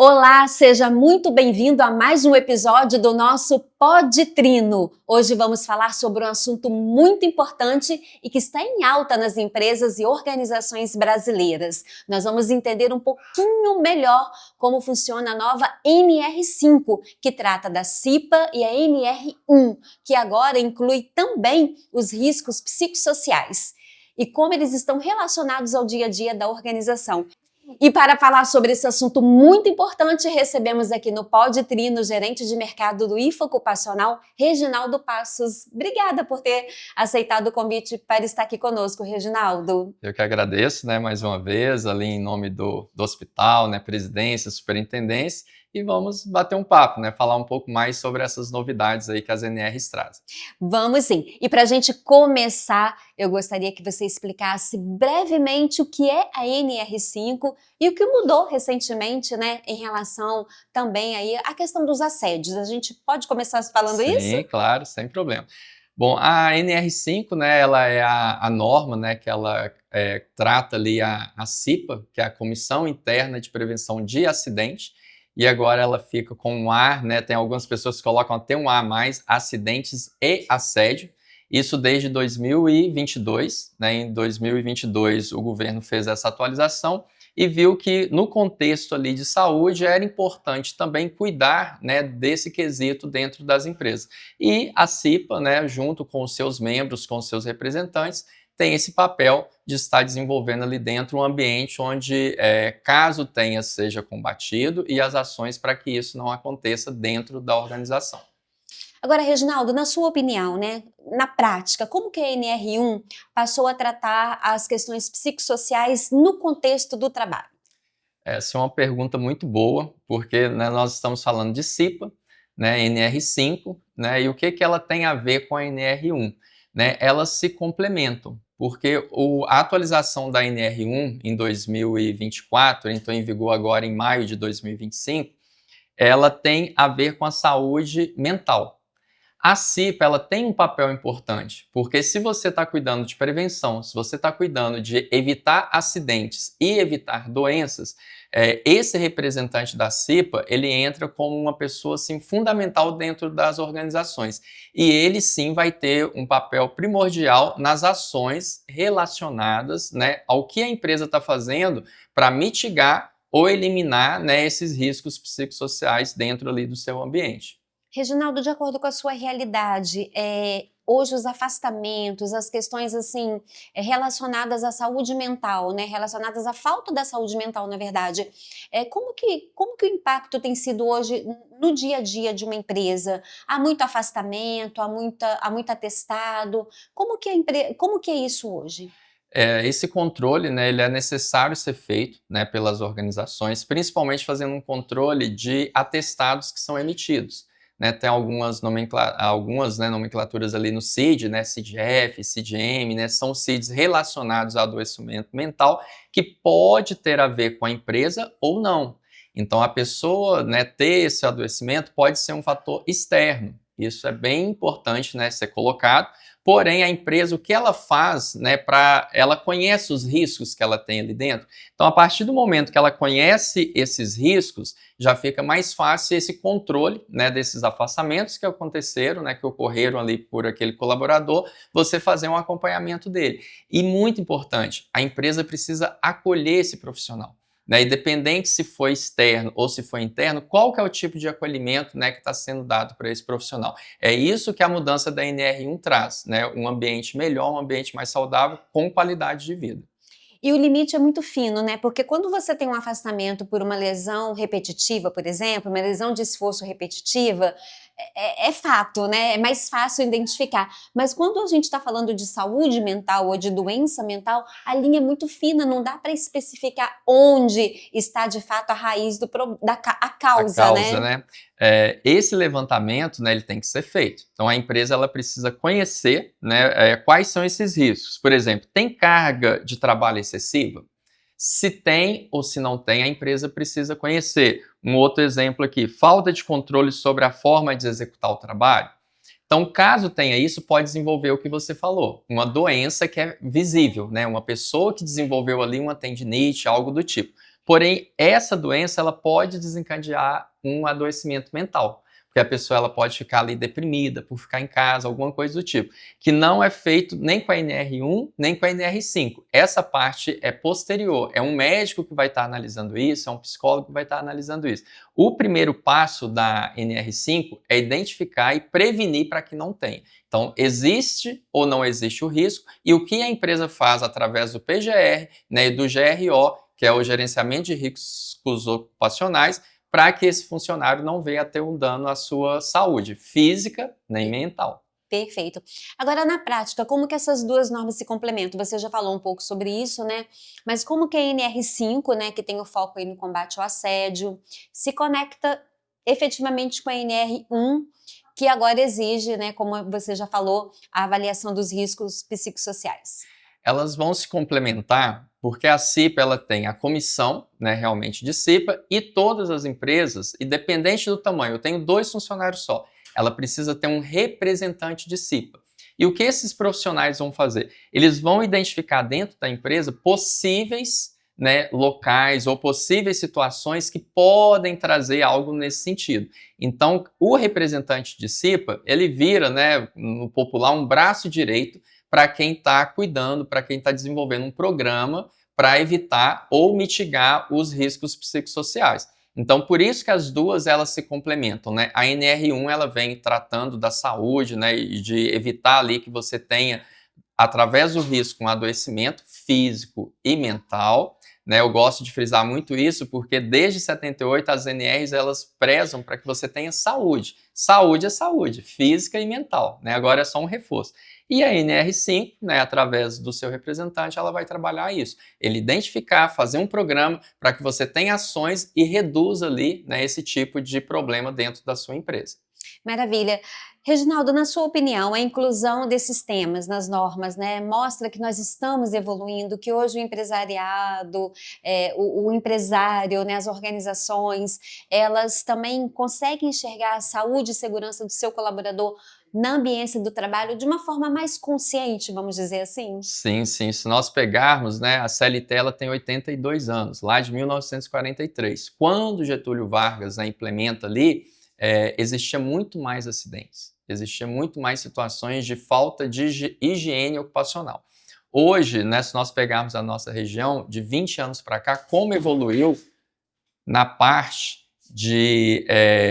Olá, seja muito bem-vindo a mais um episódio do nosso Pod Trino. Hoje vamos falar sobre um assunto muito importante e que está em alta nas empresas e organizações brasileiras. Nós vamos entender um pouquinho melhor como funciona a nova NR5, que trata da CIPA, e a NR1, que agora inclui também os riscos psicossociais e como eles estão relacionados ao dia a dia da organização. E para falar sobre esse assunto muito importante, recebemos aqui no Pod Trino o gerente de mercado do IFA Ocupacional, Reginaldo Passos. Obrigada por ter aceitado o convite para estar aqui conosco, Reginaldo. Eu que agradeço, mais uma vez, ali em nome do hospital, presidência, superintendência, e vamos bater um papo, falar um pouco mais sobre essas novidades aí que as NRs trazem. Vamos sim. E para a gente começar, eu gostaria que você explicasse brevemente o que é a NR5 e o que mudou recentemente, em relação também aí à questão dos assédios. A gente pode começar falando isso? Sim, claro, sem problema. Bom, a NR5, ela é a norma, que ela trata ali a CIPA, que é a Comissão Interna de Prevenção de Acidente, e agora ela fica com um A, tem algumas pessoas que colocam até um A a mais, acidentes e assédio. Isso desde 2022, em 2022 o governo fez essa atualização e viu que no contexto ali de saúde era importante também cuidar desse quesito dentro das empresas. E a CIPA, junto com os seus membros, com os seus representantes, tem esse papel de estar desenvolvendo ali dentro um ambiente onde, caso tenha, seja combatido e as ações para que isso não aconteça dentro da organização. Agora, Reginaldo, na sua opinião, na prática, como que a NR1 passou a tratar as questões psicossociais no contexto do trabalho? Essa é uma pergunta muito boa, porque nós estamos falando de CIPA, NR5, e o que ela tem a ver com a NR1? Elas se complementam, porque a atualização da NR1 em 2024, entrou em vigor agora em maio de 2025, ela tem a ver com a saúde mental. A CIPA ela tem um papel importante, porque se você está cuidando de prevenção, se você está cuidando de evitar acidentes e evitar doenças, esse representante da CIPA, ele entra como uma pessoa assim, fundamental dentro das organizações. E ele sim vai ter um papel primordial nas ações relacionadas ao que a empresa está fazendo para mitigar ou eliminar esses riscos psicossociais dentro ali do seu ambiente. Reginaldo, de acordo com a sua realidade, hoje os afastamentos, as questões assim relacionadas à saúde mental, relacionadas à falta da saúde mental, na verdade, como que o impacto tem sido hoje no dia a dia de uma empresa? Há muito afastamento, há muito atestado. Como que é isso hoje? Esse controle, ele é necessário ser feito, pelas organizações, principalmente fazendo um controle de atestados que são emitidos. Tem algumas nomenclaturas ali no CID, CID-F, CID-M, são CIDs relacionados ao adoecimento mental que pode ter a ver com a empresa ou não. Então, a pessoa ter esse adoecimento pode ser um fator externo. Isso é bem importante ser colocado. Porém, a empresa, o que ela faz, ela conhece os riscos que ela tem ali dentro. Então, a partir do momento que ela conhece esses riscos, já fica mais fácil esse controle desses afastamentos que aconteceram, que ocorreram ali por aquele colaborador, você fazer um acompanhamento dele. E muito importante, a empresa precisa acolher esse profissional. Independente se for externo ou se for interno, qual que é o tipo de acolhimento que está sendo dado para esse profissional. É isso que a mudança da NR1 traz, um ambiente melhor, um ambiente mais saudável, com qualidade de vida. E o limite é muito fino, porque quando você tem um afastamento por uma lesão repetitiva, por exemplo, uma lesão de esforço repetitiva, é fato, é mais fácil identificar. Mas quando a gente está falando de saúde mental ou de doença mental, a linha é muito fina, não dá para especificar onde está de fato a raiz a causa, A causa, esse levantamento, ele tem que ser feito. Então, a empresa ela precisa conhecer, quais são esses riscos. Por exemplo, tem carga de trabalho excessiva? Se tem ou se não tem, a empresa precisa conhecer. Um outro exemplo aqui, falta de controle sobre a forma de executar o trabalho. Então, caso tenha isso, pode desenvolver o que você falou, uma doença que é visível, uma pessoa que desenvolveu ali uma tendinite, algo do tipo. Porém, essa doença ela pode desencadear um adoecimento mental, porque a pessoa ela pode ficar ali deprimida por ficar em casa, alguma coisa do tipo, que não é feito nem com a NR1, nem com a NR5. Essa parte é posterior, é um médico que vai estar analisando isso, é um psicólogo que vai estar analisando isso. O primeiro passo da NR5 é identificar e prevenir para que não tenha. Então, existe ou não existe o risco, e o que a empresa faz através do PGR, né, e do GRO, que é o gerenciamento de riscos ocupacionais, para que esse funcionário não venha a ter um dano à sua saúde física nem mental. Perfeito. Agora, na prática, como que essas duas normas se complementam? Você já falou um pouco sobre isso, né? Mas como que a NR5, né, que tem o foco aí no combate ao assédio, se conecta efetivamente com a NR1, que agora exige, né, como você já falou, a avaliação dos riscos psicossociais? Elas vão se complementar porque a CIPA ela tem a comissão, né, realmente de CIPA, e todas as empresas, independente do tamanho, eu tenho 2 funcionários só, ela precisa ter um representante de CIPA. E o que esses profissionais vão fazer? Eles vão identificar dentro da empresa possíveis, né, locais ou possíveis situações que podem trazer algo nesse sentido. Então, o representante de CIPA, ele vira, né, no popular, um braço direito para quem está cuidando, para quem está desenvolvendo um programa para evitar ou mitigar os riscos psicossociais. Então, por isso que as duas elas se complementam, né? A NR1 ela vem tratando da saúde, né, e de evitar ali que você tenha, através do risco, um adoecimento físico e mental, né? Eu gosto de frisar muito isso porque desde 78 as NRs elas prezam para que você tenha saúde. Saúde é saúde, física e mental, né? Agora é só um reforço. E a NR5, né, através do seu representante, ela vai trabalhar isso. Ele identificar, fazer um programa para que você tenha ações e reduza ali, né, esse tipo de problema dentro da sua empresa. Maravilha. Reginaldo, na sua opinião, a inclusão desses temas nas normas, né, mostra que nós estamos evoluindo, que hoje o empresariado, o empresário, né, as organizações, elas também conseguem enxergar a saúde e segurança do seu colaborador na ambiência do trabalho de uma forma mais consciente, vamos dizer assim? Sim, sim. Se nós pegarmos, né, a CLT ela tem 82 anos, lá de 1943. Quando Getúlio Vargas, né, implementa ali, existia muito mais acidentes, existia muito mais situações de falta de higiene ocupacional. Hoje, né, se nós pegarmos a nossa região, de 20 anos para cá, como evoluiu na parte de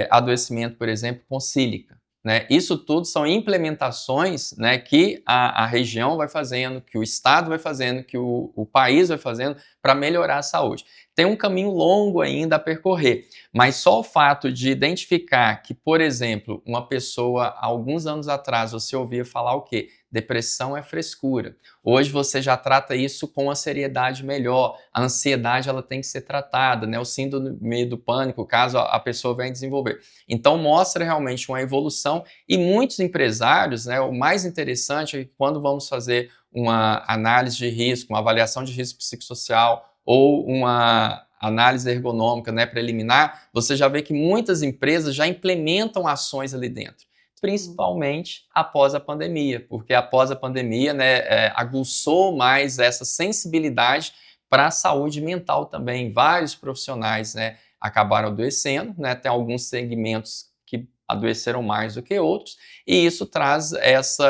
adoecimento, por exemplo, com sílica. Né? Isso tudo são implementações, né, que a região vai fazendo, que o estado vai fazendo, que o país vai fazendo para melhorar a saúde. Tem um caminho longo ainda a percorrer, mas só o fato de identificar que, por exemplo, uma pessoa, há alguns anos atrás, você ouvia falar o quê? Depressão é frescura. Hoje você já trata isso com uma seriedade melhor. A ansiedade ela tem que ser tratada, né? O síndrome do pânico, caso a pessoa venha desenvolver. Então mostra realmente uma evolução e muitos empresários, né, o mais interessante é que quando vamos fazer uma análise de risco, uma avaliação de risco psicossocial ou uma análise ergonômica, né, preliminar, você já vê que muitas empresas já implementam ações ali dentro, principalmente após a pandemia, porque após a pandemia, né, aguçou mais essa sensibilidade para a saúde mental também. Vários profissionais, né, acabaram adoecendo, né, tem alguns segmentos que adoeceram mais do que outros, e isso traz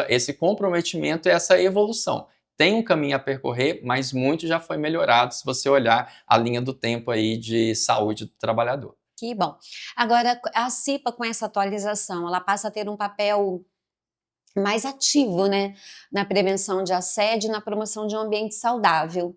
esse comprometimento e essa evolução. Tem um caminho a percorrer, mas muito já foi melhorado se você olhar a linha do tempo aí de saúde do trabalhador. Que bom. Agora, a CIPA, com essa atualização, ela passa a ter um papel mais ativo, né, na prevenção de assédio e na promoção de um ambiente saudável.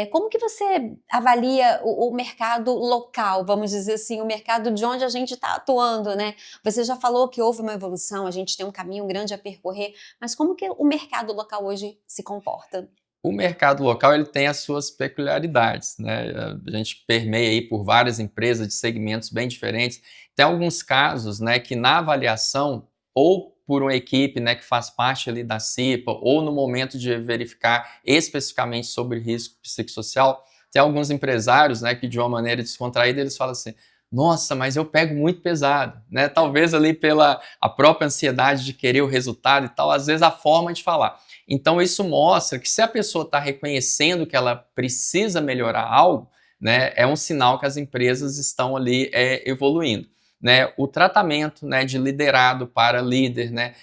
Como que você avalia o mercado local, vamos dizer assim, o mercado de onde a gente está atuando, né? Você já falou que houve uma evolução, a gente tem um caminho grande a percorrer, mas como que o mercado local hoje se comporta? O mercado local ele tem as suas peculiaridades, né? A gente permeia aí por várias empresas de segmentos bem diferentes. Tem alguns casos, né, que na avaliação ou por uma equipe, né, que faz parte ali da CIPA ou no momento de verificar especificamente sobre risco psicossocial, tem alguns empresários, né, que de uma maneira descontraída eles falam assim: nossa, mas eu pego muito pesado, né? Talvez ali pela a própria ansiedade de querer o resultado e tal, às vezes a forma de falar. Então isso mostra que se a pessoa está reconhecendo que ela precisa melhorar algo, né, é um sinal que as empresas estão ali evoluindo. Né, o tratamento, né, de liderado para líder, né,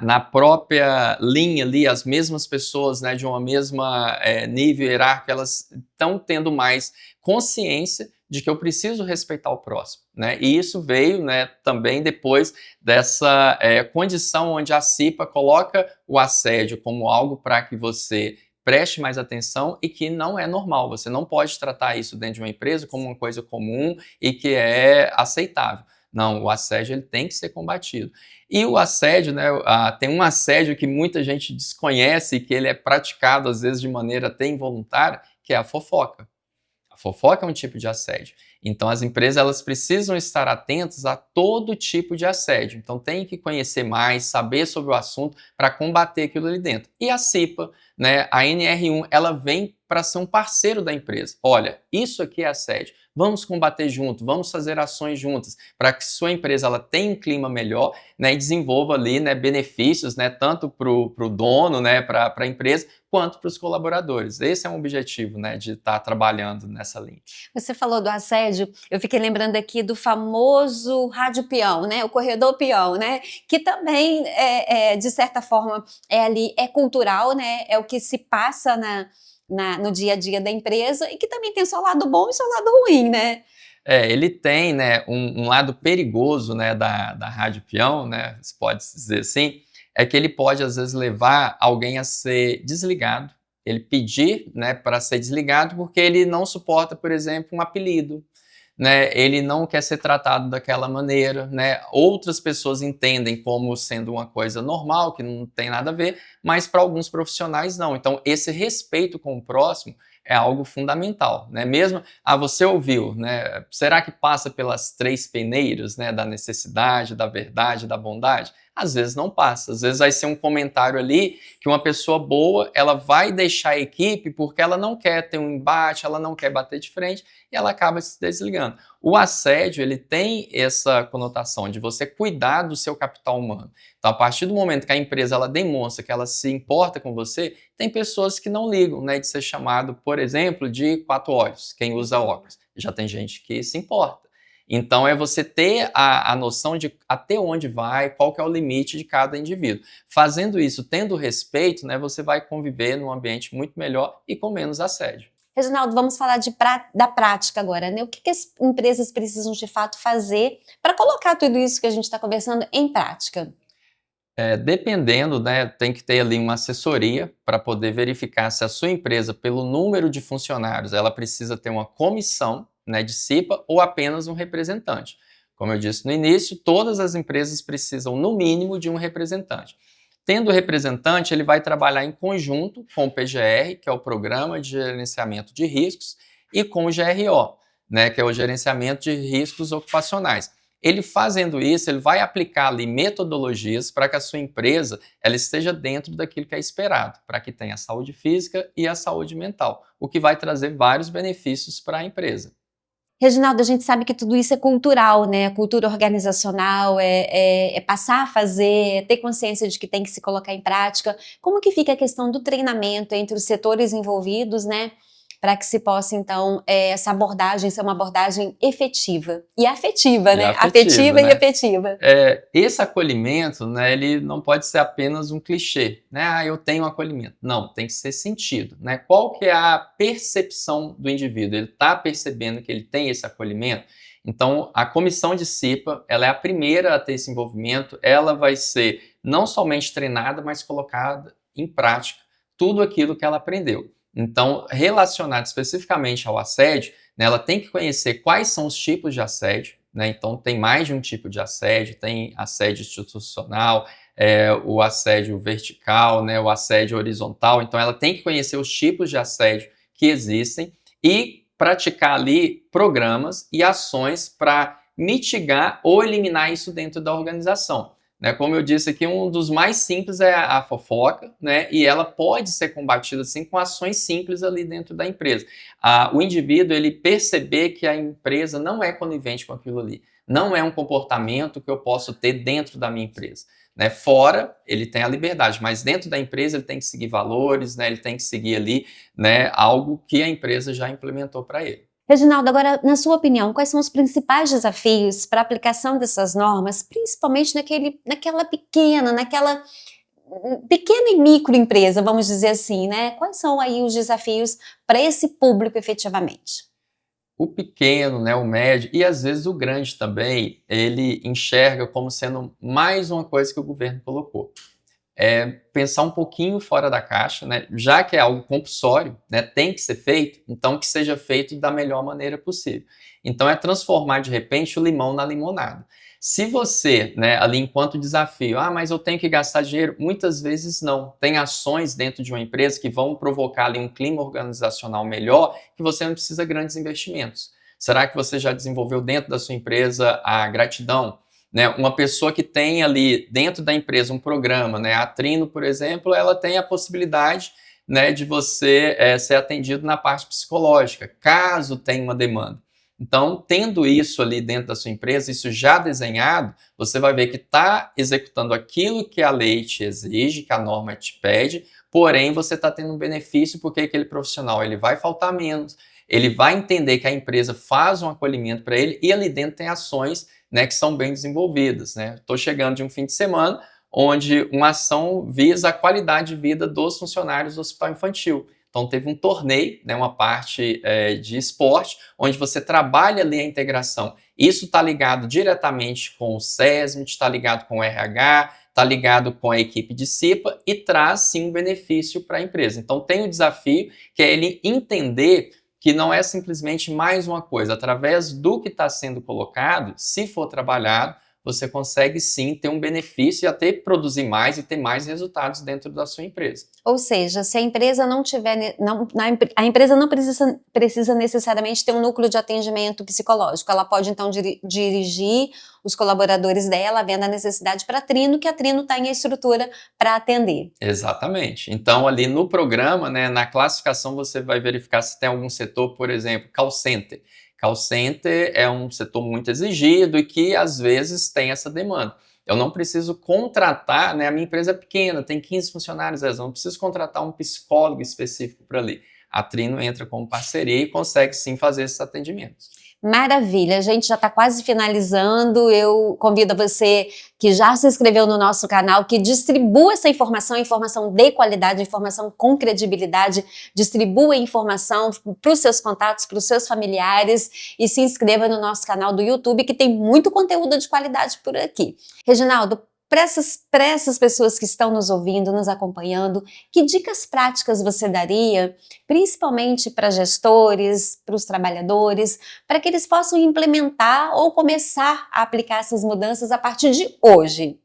na própria linha ali, as mesmas pessoas, né, de uma mesma nível hierárquico, elas estão tendo mais consciência de que eu preciso respeitar o próximo, né, e isso veio, né, também depois dessa condição onde a CIPA coloca o assédio como algo para que você preste mais atenção e que não é normal. Você não pode tratar isso dentro de uma empresa como uma coisa comum e que é aceitável. Não, o assédio ele tem que ser combatido. E o assédio, né, tem um assédio que muita gente desconhece e que ele é praticado às vezes de maneira até involuntária, que é a fofoca. A fofoca é um tipo de assédio. Então as empresas elas precisam estar atentas a todo tipo de assédio. Então tem que conhecer mais, saber sobre o assunto para combater aquilo ali dentro. E a CIPA, né, a NR1, ela vem para ser um parceiro da empresa. Olha, isso aqui é assédio. Vamos combater junto, vamos fazer ações juntas para que sua empresa ela tenha um clima melhor, né, e desenvolva ali, né, benefícios, né, tanto para o dono, né, para a empresa, quanto para os colaboradores. Esse é um objetivo, né, de estar trabalhando nessa linha. Você falou do assédio, eu fiquei lembrando aqui do famoso rádio peão, né, o corredor peão, né, que também de certa forma é cultural, né, é o que se passa no dia a dia da empresa e que também tem seu lado bom e seu lado ruim, né? Ele tem, né, um lado perigoso, né, da rádio peão, né, se pode dizer assim, é que ele pode às vezes levar alguém a ser desligado, ele pedir, né, para ser desligado porque ele não suporta, por exemplo, um apelido, né, ele não quer ser tratado daquela maneira, né, outras pessoas entendem como sendo uma coisa normal, que não tem nada a ver, mas para alguns profissionais não. Então esse respeito com o próximo é algo fundamental, né, mesmo, você ouviu, né, será que passa pelas 3 peneiras, né, da necessidade, da verdade, da bondade? Às vezes não passa, às vezes vai ser um comentário ali que uma pessoa boa, ela vai deixar a equipe porque ela não quer ter um embate, ela não quer bater de frente e ela acaba se desligando. O assédio, ele tem essa conotação de você cuidar do seu capital humano. Então, a partir do momento que a empresa ela demonstra que ela se importa com você, tem pessoas que não ligam, né, de ser chamado, por exemplo, de 4 olhos, quem usa óculos. Já tem gente que se importa. Então é você ter a noção de até onde vai, qual que é o limite de cada indivíduo. Fazendo isso, tendo respeito, né, você vai conviver num ambiente muito melhor e com menos assédio. Reginaldo, vamos falar da prática agora, né? O que as empresas precisam de fato fazer para colocar tudo isso que a gente está conversando em prática? Dependendo, né, tem que ter ali uma assessoria para poder verificar se a sua empresa, pelo número de funcionários, ela precisa ter uma comissão, né, de CIPA ou apenas um representante. Como eu disse no início, todas as empresas precisam, no mínimo, de um representante. Tendo o representante, ele vai trabalhar em conjunto com o PGR, que é o Programa de Gerenciamento de Riscos, e com o GRO, né, que é o Gerenciamento de Riscos Ocupacionais. Ele fazendo isso, ele vai aplicar ali metodologias para que a sua empresa ela esteja dentro daquilo que é esperado, para que tenha a saúde física e a saúde mental, o que vai trazer vários benefícios para a empresa. Reginaldo, a gente sabe que tudo isso é cultural, né? Cultura organizacional, passar a fazer, ter consciência de que tem que se colocar em prática. Como que fica a questão do treinamento entre os setores envolvidos, né? Para que se possa, então, essa abordagem ser uma abordagem efetiva e afetiva, né? Afetiva e né? efetiva. Esse acolhimento, né, ele não pode ser apenas um clichê, né? Eu tenho acolhimento. Não, tem que ser sentido, né? Qual que é a percepção do indivíduo? Ele está percebendo que ele tem esse acolhimento? Então, a comissão de CIPA, ela é a primeira a ter esse envolvimento, ela vai ser não somente treinada, mas colocada em prática tudo aquilo que ela aprendeu. Então, relacionado especificamente ao assédio, né, ela tem que conhecer quais são os tipos de assédio, né? Então, tem mais de um tipo de assédio, tem assédio institucional, o assédio vertical, né, o assédio horizontal. Então, ela tem que conhecer os tipos de assédio que existem e praticar ali programas e ações para mitigar ou eliminar isso dentro da organização. Né, como eu disse aqui, um dos mais simples é a fofoca, né, e ela pode ser combatida assim, com ações simples ali dentro da empresa. O indivíduo ele perceber que a empresa não é conivente com aquilo ali, não é um comportamento que eu posso ter dentro da minha empresa. Né, fora, ele tem a liberdade, mas dentro da empresa ele tem que seguir valores, né, ele tem que seguir ali, né, algo que a empresa já implementou para ele. Reginaldo, agora, na sua opinião, quais são os principais desafios para a aplicação dessas normas, principalmente naquela pequena e microempresa, vamos dizer assim, né? Quais são aí os desafios para esse público efetivamente? O pequeno, né, o médio e às vezes o grande também, ele enxerga como sendo mais uma coisa que o governo colocou. É pensar um pouquinho fora da caixa, né? Já que é algo compulsório, né, tem que ser feito, então que seja feito da melhor maneira possível. Então é transformar de repente o limão na limonada. Se você, né, ali enquanto desafio, mas eu tenho que gastar dinheiro, muitas vezes não. Tem ações dentro de uma empresa que vão provocar ali um clima organizacional melhor, que você não precisa de grandes investimentos. Será que você já desenvolveu dentro da sua empresa a gratidão? Né, uma pessoa que tem ali dentro da empresa um programa, né, a Trino, por exemplo, ela tem a possibilidade, né, de você ser atendido na parte psicológica, caso tenha uma demanda. Então, tendo isso ali dentro da sua empresa, isso já desenhado, você vai ver que está executando aquilo que a lei te exige, que a norma te pede, porém você está tendo um benefício porque aquele profissional ele vai faltar menos, ele vai entender que a empresa faz um acolhimento para ele e ali dentro tem ações, né, que são bem desenvolvidas. Estou chegando de um fim de semana onde uma ação visa a qualidade de vida dos funcionários do Hospital Infantil. Então teve um torneio, né, uma parte de esporte, onde você trabalha ali a integração. Isso está ligado diretamente com o SESMIT, está ligado com o RH, está ligado com a equipe de CIPA e traz sim um benefício para a empresa. Então tem o desafio que é ele entender que não é simplesmente mais uma coisa. Através do que está sendo colocado, se for trabalhado, você consegue sim ter um benefício e até produzir mais e ter mais resultados dentro da sua empresa. Ou seja, se a empresa não tiver, a empresa não precisa necessariamente ter um núcleo de atendimento psicológico. Ela pode então dirigir os colaboradores dela, vendo a necessidade para a Trino, que a Trino tem a estrutura para atender. Exatamente. Então ali no programa, né, na classificação você vai verificar se tem algum setor, por exemplo, call center. Call center é um setor muito exigido e que às vezes tem essa demanda. Eu não preciso contratar, né, a minha empresa é pequena, tem 15 funcionários, eu não preciso contratar um psicólogo específico para ali. A Trino entra como parceria e consegue sim fazer esses atendimentos. Maravilha, a gente já está quase finalizando. Eu convido você que já se inscreveu no nosso canal, que distribua essa informação, informação de qualidade, informação com credibilidade, distribua a informação para os seus contatos, para os seus familiares e se inscreva no nosso canal do YouTube, que tem muito conteúdo de qualidade por aqui. Reginaldo, para essas pessoas que estão nos ouvindo, nos acompanhando, que dicas práticas você daria, principalmente para gestores, para os trabalhadores, para que eles possam implementar ou começar a aplicar essas mudanças a partir de hoje?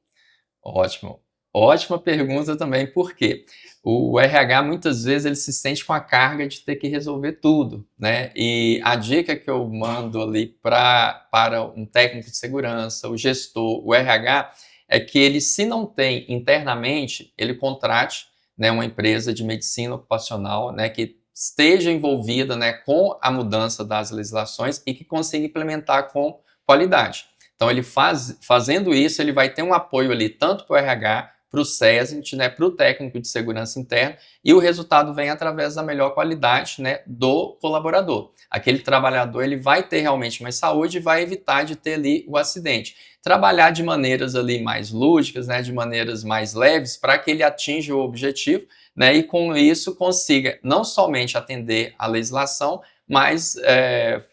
Ótimo. Ótima pergunta também, por quê? O RH muitas vezes ele se sente com a carga de ter que resolver tudo, né? E a dica que eu mando ali para um técnico de segurança, o gestor, o RH, é que ele, se não tem internamente, ele contrate, né, uma empresa de medicina ocupacional, né, que esteja envolvida, né, com a mudança das legislações e que consiga implementar com qualidade. Então, ele fazendo isso, ele vai ter um apoio ali tanto para o RH, para o SESMIT, né, para o técnico de segurança interna, e o resultado vem através da melhor qualidade, né, do colaborador. Aquele trabalhador ele vai ter realmente mais saúde e vai evitar de ter ali o acidente. Trabalhar de maneiras ali mais lúdicas, né, de maneiras mais leves, para que ele atinja o objetivo, né, e com isso consiga não somente atender a legislação, mas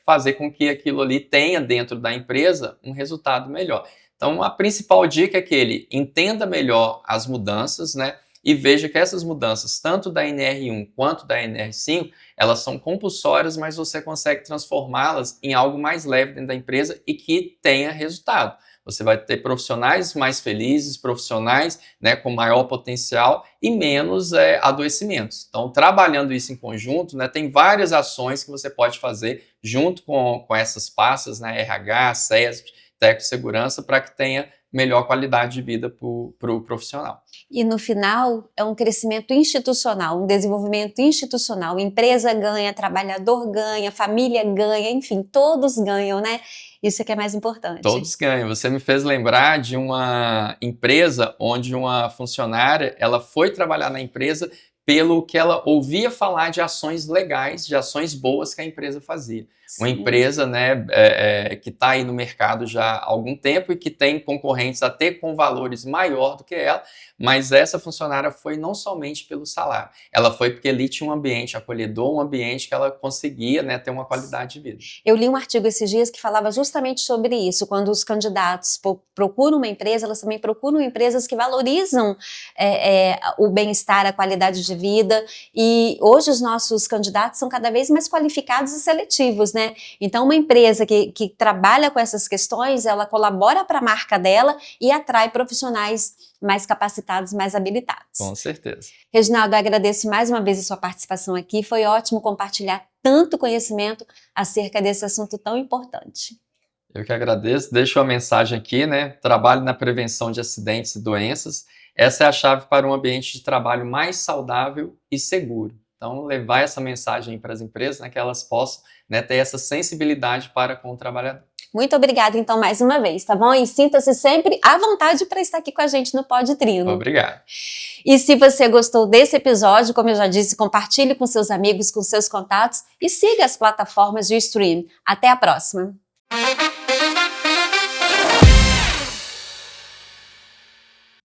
fazer com que aquilo ali tenha dentro da empresa um resultado melhor. Então, a principal dica é que ele entenda melhor as mudanças, né, e veja que essas mudanças, tanto da NR1 quanto da NR5, elas são compulsórias, mas você consegue transformá-las em algo mais leve dentro da empresa e que tenha resultado. Você vai ter profissionais mais felizes, profissionais, né, com maior potencial e menos adoecimentos. Então, trabalhando isso em conjunto, né, tem várias ações que você pode fazer junto com essas pastas, né, RH, SESP, técnico de segurança, para que tenha melhor qualidade de vida para o profissional. E no final é um crescimento institucional, um desenvolvimento institucional. Empresa ganha, trabalhador ganha, família ganha, enfim, todos ganham, né? Isso é que é mais importante. Todos ganham. Você me fez lembrar de uma empresa onde uma funcionária, ela foi trabalhar na empresa pelo que ela ouvia falar de ações legais, de ações boas que a empresa fazia. Uma Sim. empresa, né, que está aí no mercado já há algum tempo e que tem concorrentes até com valores maior do que ela, mas essa funcionária foi não somente pelo salário, ela foi porque ali tinha um ambiente acolhedor, um ambiente que ela conseguia, né, ter uma qualidade de vida. Eu li um artigo esses dias que falava justamente sobre isso, quando os candidatos procuram uma empresa, elas também procuram empresas que valorizam o bem-estar, a qualidade de vida, e hoje os nossos candidatos são cada vez mais qualificados e seletivos, né? Então uma empresa que trabalha com essas questões, ela colabora para a marca dela e atrai profissionais mais capacitados, mais habilitados. Com certeza. Reginaldo, eu agradeço mais uma vez a sua participação aqui, foi ótimo compartilhar tanto conhecimento acerca desse assunto tão importante. Eu que agradeço, deixo uma mensagem aqui, né? Trabalhe na prevenção de acidentes e doenças. Essa é a chave para um ambiente de trabalho mais saudável e seguro. Então, levar essa mensagem para as empresas, né, que elas possam, né, ter essa sensibilidade para com o trabalhador. Muito obrigada, então, mais uma vez, tá bom? E sinta-se sempre à vontade para estar aqui com a gente no Pod Trino. Obrigado. E se você gostou desse episódio, como eu já disse, compartilhe com seus amigos, com seus contatos e siga as plataformas de streaming. Até a próxima!